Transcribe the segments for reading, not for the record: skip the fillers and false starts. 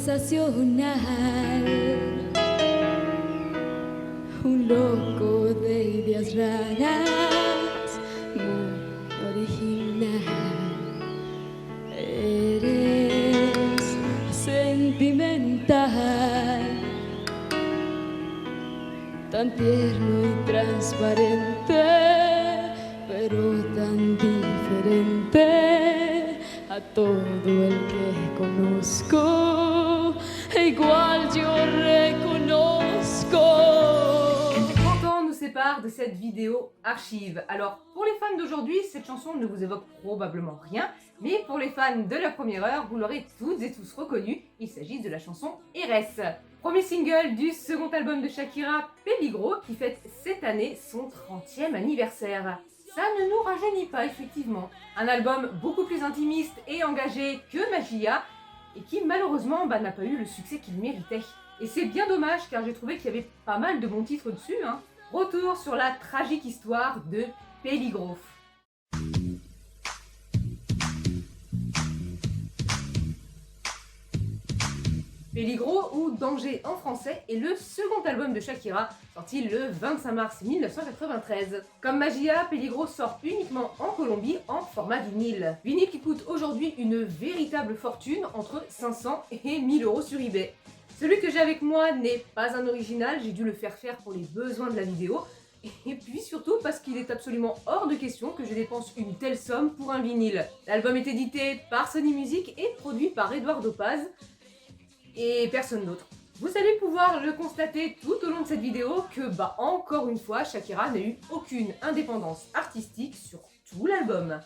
sensacional, un loco de ideas raras, muy original. Eres sentimental, tan tierno y transparente, pero tan diferente a todo el que conozco, e igual yo reconozco. Temps nous sépare de cette vidéo archive. Alors, pour les fans d'aujourd'hui, cette chanson ne vous évoque probablement rien, mais pour les fans de la première heure, vous l'aurez toutes et tous reconnu, il s'agit de la chanson Eres. Premier single du second album de Shakira, Peligro, qui fête cette année son 30e anniversaire. Ça ne nous rajeunit pas, effectivement. Un album beaucoup plus intimiste et engagé que Magia, et qui malheureusement n'a pas eu le succès qu'il méritait. Et c'est bien dommage, car j'ai trouvé qu'il y avait pas mal de bons titres dessus. Retour sur la tragique histoire de Peligro. Peligro, ou Danger en français, est le second album de Shakira, sorti le 25 mars 1993. Comme Magia, Peligro sort uniquement en Colombie en format vinyle. Vinyle qui coûte aujourd'hui une véritable fortune, entre 500 et 1000 euros sur eBay. Celui que j'ai avec moi n'est pas un original, j'ai dû le faire pour les besoins de la vidéo. Et puis surtout parce qu'il est absolument hors de question que je dépense une telle somme pour un vinyle. L'album est édité par Sony Music et produit par Eduardo Paz et personne d'autre. Vous allez pouvoir le constater tout au long de cette vidéo que, encore une fois, Shakira n'a eu aucune indépendance artistique sur tout l'album.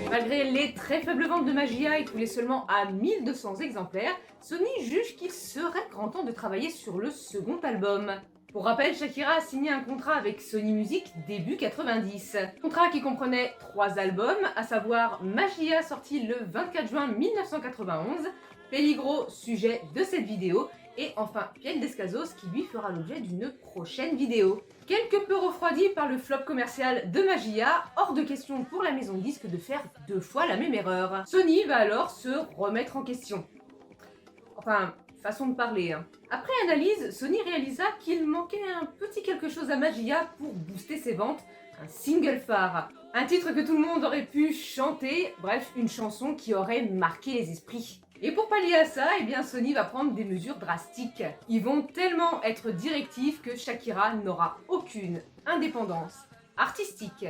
Malgré les très faibles ventes de Magia, écoulées seulement à 1200 exemplaires, Sony juge qu'il serait grand temps de travailler sur le second album. Pour rappel, Shakira a signé un contrat avec Sony Music début 90. Contrat qui comprenait 3 albums, à savoir Magia sorti le 24 juin 1991, Peligro, sujet de cette vidéo, et enfin Piel Descalzos qui lui fera l'objet d'une prochaine vidéo. Quelque peu refroidi par le flop commercial de Magia, hors de question pour la maison de disques de faire 2 fois la même erreur. Sony va alors se remettre en question. Enfin, façon de parler. Après analyse, Sony réalisa qu'il manquait un petit quelque chose à Magia pour booster ses ventes, un single phare. Un titre que tout le monde aurait pu chanter, bref, une chanson qui aurait marqué les esprits. Et pour pallier à ça, Sony va prendre des mesures drastiques. Ils vont tellement être directifs que Shakira n'aura aucune indépendance artistique.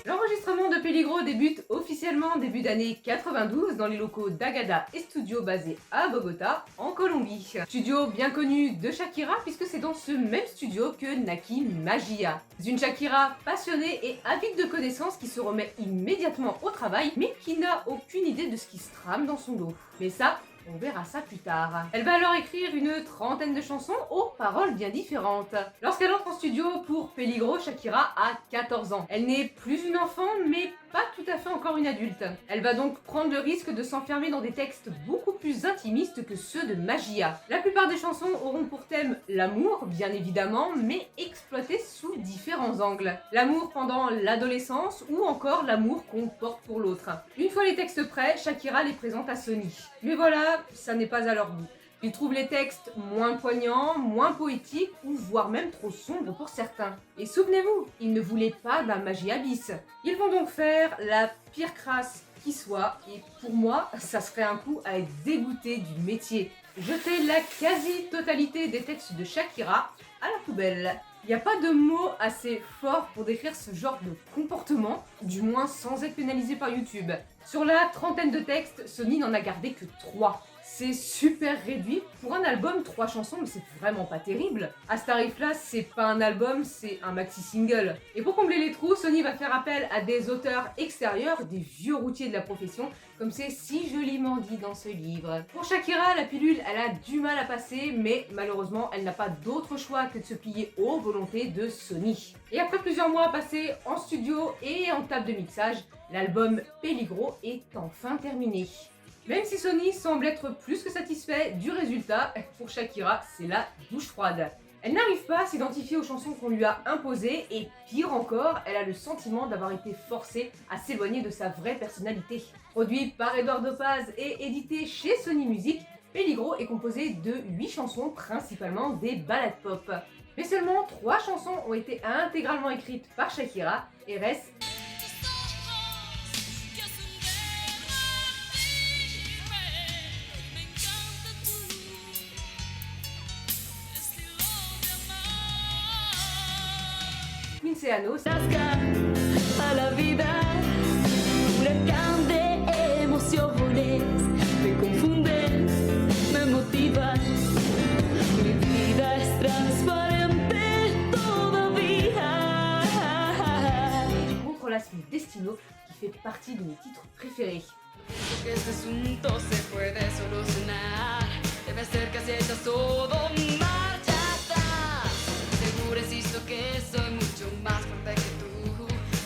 L'enregistrement de Peligro débute officiellement début d'année 92 dans les locaux d'Agada et Studio basés à Bogota, en Colombie. Studio bien connu de Shakira puisque c'est dans ce même studio que naquit Magia. Une Shakira passionnée et avide de connaissances qui se remet immédiatement au travail mais qui n'a aucune idée de ce qui se trame dans son dos. Mais ça, on verra ça plus tard. Elle va alors écrire une 30aine de chansons aux paroles bien différentes. Lorsqu'elle entre en studio pour Peligro, Shakira a 14 ans. Elle n'est plus une enfant, mais pas tout à fait encore une adulte. Elle va donc prendre le risque de s'enfermer dans des textes beaucoup plus intimistes que ceux de Magia. La plupart des chansons auront pour thème l'amour, bien évidemment, mais exploité sous différents angles. L'amour pendant l'adolescence ou encore l'amour qu'on porte pour l'autre. Une fois les textes prêts, Shakira les présente à Sony. Mais voilà, ça n'est pas à leur goût. Ils trouvent les textes moins poignants, moins poétiques ou voire même trop sombres pour certains. Et souvenez-vous, ils ne voulaient pas de la Magia bis. Ils vont donc faire la pire crasse qui soit et pour moi, ça serait un coup à être dégoûté du métier. Jeter la quasi-totalité des textes de Shakira à la poubelle. Il n'y a pas de mots assez forts pour décrire ce genre de comportement, du moins sans être pénalisé par YouTube. Sur la 30aine de textes, Sony n'en a gardé que 3. C'est super réduit. Pour un album, 3 chansons, mais c'est vraiment pas terrible. À ce tarif-là, c'est pas un album, c'est un maxi-single. Et pour combler les trous, Sony va faire appel à des auteurs extérieurs, des vieux routiers de la profession, comme c'est si joliment dit dans ce livre. Pour Shakira, la pilule, elle a du mal à passer, mais malheureusement, elle n'a pas d'autre choix que de se plier aux volontés de Sony. Et après plusieurs mois passés en studio et en table de mixage, l'album Peligro est enfin terminé. Même si Sony semble être plus que satisfait du résultat, pour Shakira, c'est la douche froide. Elle n'arrive pas à s'identifier aux chansons qu'on lui a imposées et pire encore, elle a le sentiment d'avoir été forcée à s'éloigner de sa vraie personnalité. Produit par Eduardo Paz et édité chez Sony Music, Peligro est composé de 8 chansons, principalement des ballades pop. Mais seulement 3 chansons ont été intégralement écrites par Shakira et restent Quinceaños, A la vida, huracán de emociones, me confunden, me motivan. Mi vida es transparente todavía. Controlas mi destino, qui fait partie de mes titres préférés. Que este asunto se puede solucionar. Debe ser que si echas todo marcha atrás. Seguro insisto que soy mucho más fuerte que tú.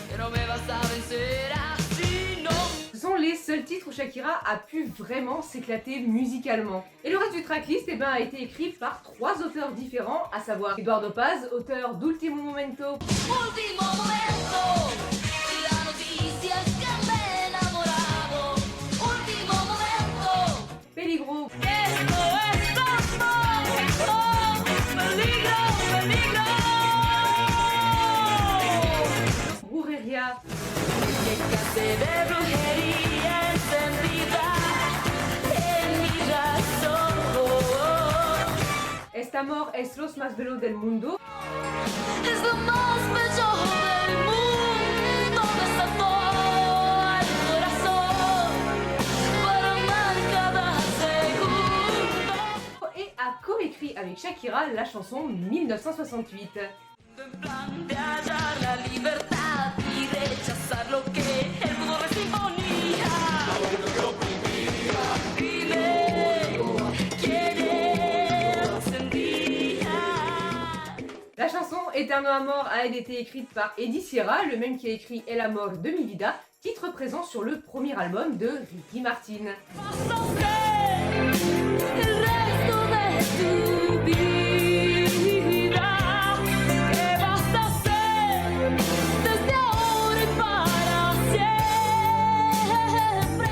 Pero me vas a vencer así, no. Ce sont les seuls titres où Shakira a pu vraiment s'éclater musicalement. Et le reste du tracklist a été écrit par 3 auteurs différents, à savoir Eduardo Paz, auteur d'Ultimo Momento, Último momento. La noticia es que me he enamorado. Último momento. Peligro, Esto es amor. Oh, peligro, peligro. Brujeria, Qué clase de brujería encendida en mi razón. Este amor es los más bello del mundo, Es lo más bello del mundo, desató el corazón para amar cada segundo. et a coécrit avec Shakira la chanson 1968. En plan de hallar la libertad y rechazar lo que el mundo resimponía. Dime quién encendía. La chanson Eterno Amor a elle été écrite par Eddie Sierra, le même qui a écrit El Amor de mi vida, titre présent sur le premier album de Ricky Martin. Vas a ser el resto de tu vida. ¿Qué vas a hacer desde ahora y para siempre?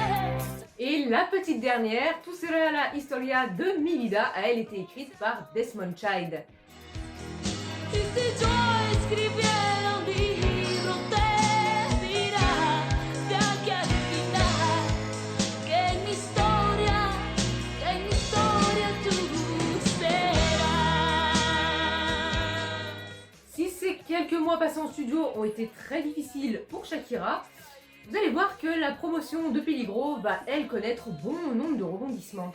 Et la petite dernière, Tu será la historia de mi vida, a elle été écrite par Desmond Child. Y si yo escribiera un libro te dirá de aquí al final que en mi historia tú serás. Si ces quelques mois passés en studio ont été très difficiles pour Shakira, vous allez voir que la promotion de Peligro va elle connaître bon nombre de rebondissements.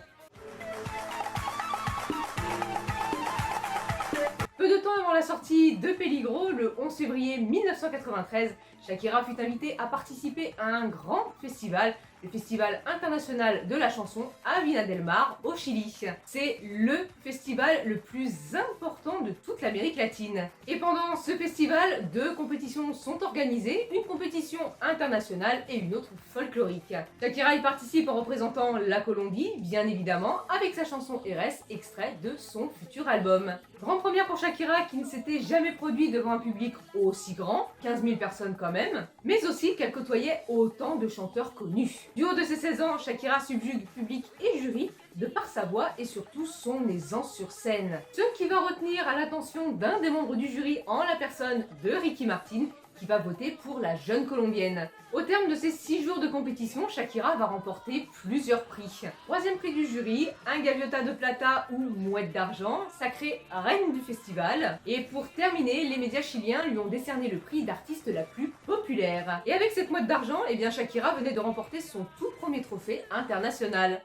Peu de temps avant la sortie de Peligro, le 11 février 1993, Shakira fut invitée à participer à un grand festival, le Festival international de la chanson à Vina del Mar, au Chili. C'est le festival le plus important de toute l'Amérique latine. Et pendant ce festival, 2 compétitions sont organisées, une compétition internationale et une autre folklorique. Shakira y participe en représentant la Colombie, bien évidemment, avec sa chanson Eres, extrait de son futur album. Grande première pour Shakira qui ne s'était jamais produit devant un public aussi grand, 15 000 personnes quand même, mais aussi qu'elle côtoyait autant de chanteurs connus. Du haut de ses 16 ans, Shakira subjugue public et jury de par sa voix et surtout son aisance sur scène. Ce qui va retenir à l'attention d'un des membres du jury en la personne de Ricky Martin, qui va voter pour la jeune colombienne. Au terme de ces 6 jours de compétition, Shakira va remporter plusieurs prix. 3e prix du jury, un Gaviota de Plata ou Mouette d'Argent, sacrée reine du festival. Et pour terminer, les médias chiliens lui ont décerné le prix d'artiste la plus populaire. Et avec cette Mouette d'Argent, eh bien Shakira venait de remporter son tout premier trophée international.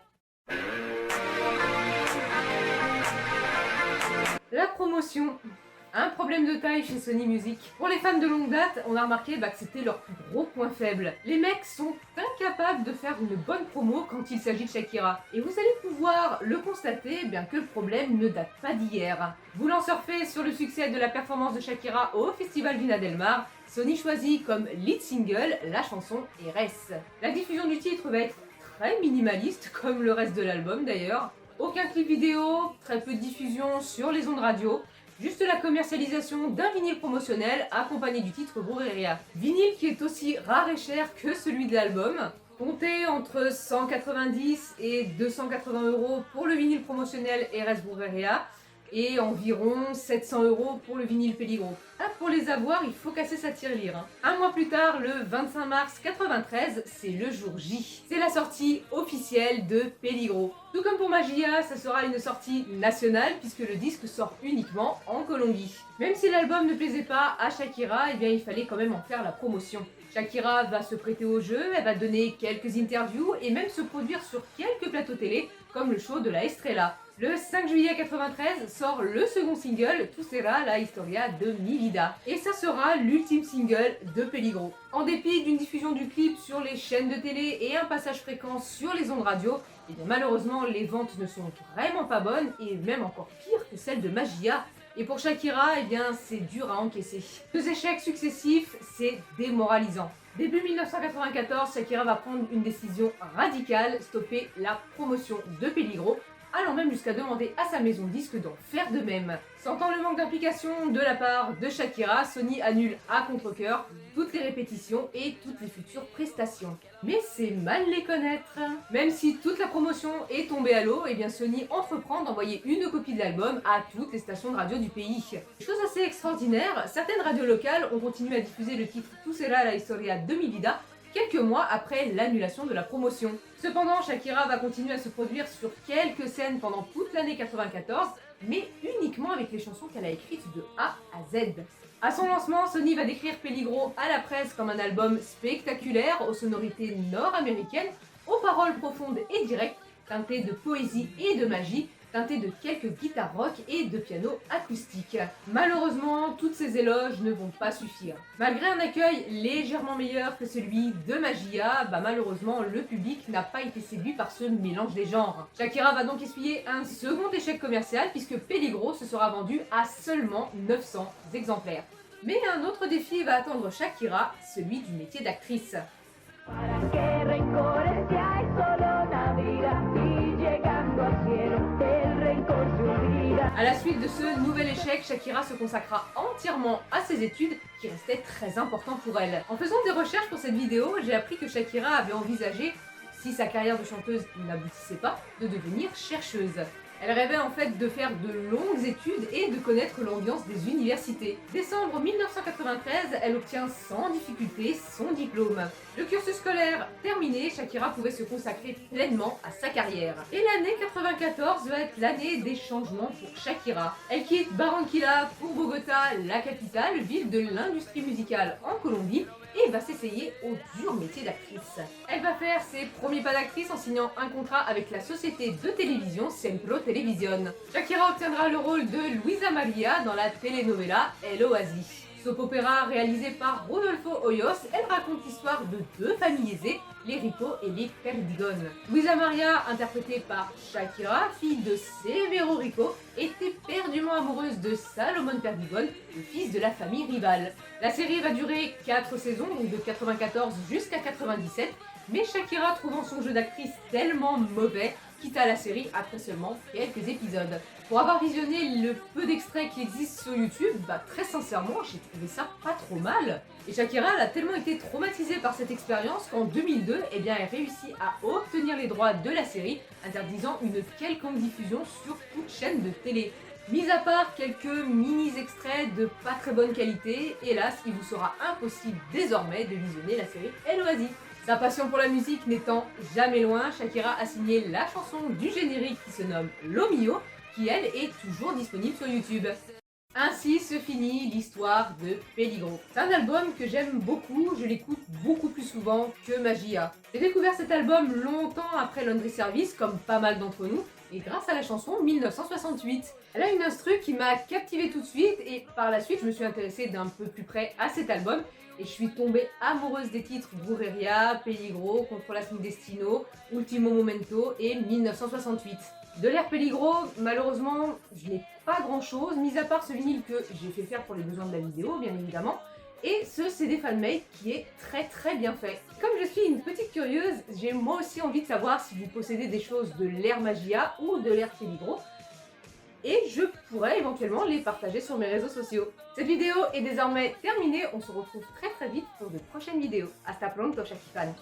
La promotion. Un problème de taille chez Sony Music. Pour les fans de longue date, on a remarqué que c'était leur plus gros point faible. Les mecs sont incapables de faire une bonne promo quand il s'agit de Shakira. Et vous allez pouvoir le constater, bien que le problème ne date pas d'hier. Voulant surfer sur le succès de la performance de Shakira au Festival Vina del Mar, Sony choisit comme lead single la chanson Eres. La diffusion du titre va être très minimaliste, comme le reste de l'album d'ailleurs. Aucun clip vidéo, très peu de diffusion sur les ondes radio. juste la commercialisation d'un vinyle promotionnel accompagné du titre Brujeria. Vinyle qui est aussi rare et cher que celui de l'album. Comptez entre 190 et 280 € pour le vinyle promotionnel RS Brujeria et environ 700 € pour le vinyle Peligro. Ah, pour les avoir, il faut casser sa tirelire. Un mois plus tard, le 25 mars 93, c'est le jour J. C'est la sortie officielle de Peligro. Tout comme pour Magia, ça sera une sortie nationale puisque le disque sort uniquement en Colombie. Même si l'album ne plaisait pas à Shakira, eh bien il fallait quand même en faire la promotion. Shakira va se prêter au jeu, elle va donner quelques interviews et même se produire sur quelques plateaux télé comme le show de la Estrella. Le 5 juillet 93 sort le second single, Tu serás la historia de mi vida. Et ça sera l'ultime single de Peligro. En dépit d'une diffusion du clip sur les chaînes de télé et un passage fréquent sur les ondes radio, et bien malheureusement les ventes ne sont vraiment pas bonnes et même encore pire que celles de Magia. Et pour Shakira, eh bien c'est dur à encaisser. 2 échecs successifs, c'est démoralisant. Début 1994, Shakira va prendre une décision radicale, stopper la promotion de Peligro, allant même jusqu'à demander à sa maison de disques d'en faire de même. Sentant le manque d'implication de la part de Shakira, Sony annule à contre-cœur toutes les répétitions et toutes les futures prestations. Mais c'est mal les connaître. Même si toute la promotion est tombée à l'eau, et bien Sony entreprend d'envoyer une copie de l'album à toutes les stations de radio du pays. Chose assez extraordinaire, certaines radios locales ont continué à diffuser le titre Tu serás la historia de mi vida quelques mois après l'annulation de la promotion. Cependant, Shakira va continuer à se produire sur quelques scènes pendant toute l'année 94, mais uniquement avec les chansons qu'elle a écrites de A à Z. À son lancement, Sony va décrire Peligro à la presse comme un album spectaculaire aux sonorités nord-américaines, aux paroles profondes et directes, teintées de poésie et de magie, teinté de quelques guitares rock et de piano acoustique. Malheureusement, toutes ces éloges ne vont pas suffire. Malgré un accueil légèrement meilleur que celui de Magia, malheureusement, le public n'a pas été séduit par ce mélange des genres. Shakira va donc essuyer un second échec commercial puisque Peligro se sera vendu à seulement 900 exemplaires. Mais un autre défi va attendre Shakira, celui du métier d'actrice. À la suite de ce nouvel échec, Shakira se consacra entièrement à ses études qui restaient très importantes pour elle. En faisant des recherches pour cette vidéo, j'ai appris que Shakira avait envisagé, si sa carrière de chanteuse n'aboutissait pas, de devenir chercheuse. Elle rêvait en fait de faire de longues études et de connaître l'ambiance des universités. Décembre 1993, elle obtient sans difficulté son diplôme. Le cursus scolaire terminé, Shakira pouvait se consacrer pleinement à sa carrière. Et l'année 94 va être l'année des changements pour Shakira. Elle quitte Barranquilla pour Bogota, la capitale, ville de l'industrie musicale en Colombie, et va s'essayer au dur métier d'actrice. Elle va faire ses premiers pas d'actrice en signant un contrat avec la société de télévision Centro Televisión. Shakira obtiendra le rôle de Luisa Maria dans la telenovela El Oasis. Soap opéra réalisé par Rodolfo Hoyos, elle raconte l'histoire de 2 familles aisées, les Rico et les Perdigon. Luisa Maria, interprétée par Shakira, fille de Severo Rico, était perdument amoureuse de Salomón Perdigon, le fils de la famille rivale. La série va durer 4 saisons, donc de 94 jusqu'à 97, mais Shakira, trouvant son jeu d'actrice tellement mauvais, quitta la série après seulement quelques épisodes. Pour avoir visionné le peu d'extraits qui existent sur YouTube, très sincèrement, j'ai trouvé ça pas trop mal. Et Shakira elle a tellement été traumatisée par cette expérience qu'en 2002, elle réussit à obtenir les droits de la série, interdisant une quelconque diffusion sur toute chaîne de télé. Mis à part quelques mini-extraits de pas très bonne qualité, hélas, il vous sera impossible désormais de visionner la série El Oasis. Sa passion pour la musique n'étant jamais loin, Shakira a signé la chanson du générique qui se nomme Lo Mio, qui elle est toujours disponible sur YouTube. Ainsi se finit l'histoire de Peligro. C'est un album que j'aime beaucoup, je l'écoute beaucoup plus souvent que Magia. J'ai découvert cet album longtemps après Laundry Service, comme pas mal d'entre nous, et grâce à la chanson 1968. Elle a une instru qui m'a captivée tout de suite, et par la suite je me suis intéressée d'un peu plus près à cet album, et je suis tombée amoureuse des titres Brujeria, Peligro, Controlas mi destino, Ultimo momento et 1968. De l'ère Peligro, malheureusement, je n'ai pas grand chose, mis à part ce vinyle que j'ai fait faire pour les besoins de la vidéo, bien évidemment, et ce CD fanmade qui est très bien fait. Comme je suis une petite curieuse, j'ai moi aussi envie de savoir si vous possédez des choses de l'ère Magia ou de l'ère Peligro. et je pourrais éventuellement les partager sur mes réseaux sociaux. Cette vidéo est désormais terminée, on se retrouve très vite pour de prochaines vidéos. Hasta pronto, Shakifan.